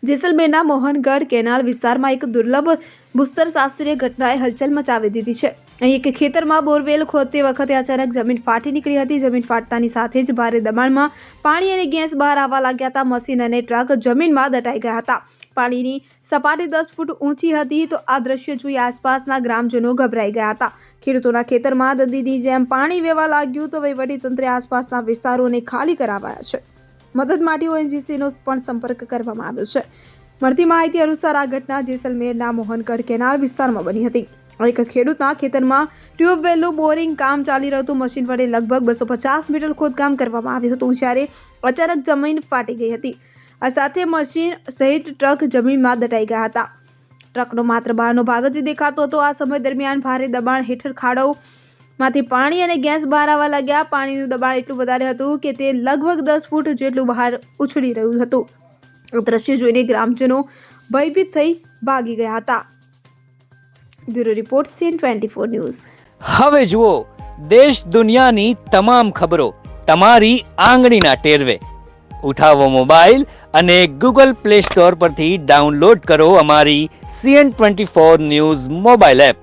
જેસલમેરના Mohangarh canal વિસ્તારમાં એક દુર્લભ ભૂસ્તરશાસ્ત્રીય ઘટનાએ હલચલ મચાવી દીધી છે। અહીં એક ખેતરમાં બોરવેલ ખોદતી વખતે અચાનક જમીન ફાટી નીકળી હતી। જમીન ફાટતાની સાથે જ ભારે દબાણમાં પાણી અને ગેસ બહાર આવવા લાગ્યા હતા। મશીન અને ટ્રક જમીનમાં દટાઈ ગયા હતા। પાણીની સપાટી 10 ફૂટ ઊંચી હતી તો આ દ્રશ્ય જોઈ આસપાસના ગ્રામજનો ગભરાઈ ગયા હતા। ખેડૂતોના ખેતરમાં નદીની જેમ પાણી વહેવા લાગ્યું તો વહીવટીતંત્રે આસપાસના વિસ્તારોને ખાલી કરાવ્યા છે। મદદ માટે ONGCનો પણ સંપર્ક કરવામાં આવ્યો છે। મળતી માહિતી અનુસાર આ ઘટના જેસલમેરના મોહનગઢ કેનાલ વિસ્તારમાં બની હતી। એક ખેડૂતના ખેતરમાં ટ્યુબવેલનું બોરિંગ કામ ચાલી રહ્યું હતું। મશીન વડે લગભગ 250 મીટર ખોદકામ કરવામાં આવ્યું હતું જ્યારે અચાનક જમીન ફાટી ગઈ હતી। આ સાથે મશીન સહિત ટ્રક જમીનમાં દટાઈ ગયા હતા। ટ્રકનો માત્ર બહારનો ભાગ જ દેખાતો હતો। આ સમય દરમિયાન ભારે દબાણ હેઠળ ખાડોમાંથી પાણી અને ગેસ બહાર આવવા લાગ્યા। પાણીનું દબાણ એટલું વધારે હતું કે તે લગભગ 10 ફૂટ જેટલું બહાર ઉછળી રહ્યું હતું। આ દ્રશ્ય જોઈને ગ્રામજનો ભયભીત થઈ ભાગી ગયા હતા। Bureau report CN24 news. હવે જુઓ દેશ દુનિયાની તમામ ખબરો તમારી આંગળીના ટેરવે। ઉઠાવો મોબાઈલ અને Google Play Store પરથી ડાઉનલોડ કરો અમારી CN24 ન્યૂઝ મોબાઈલ એપ।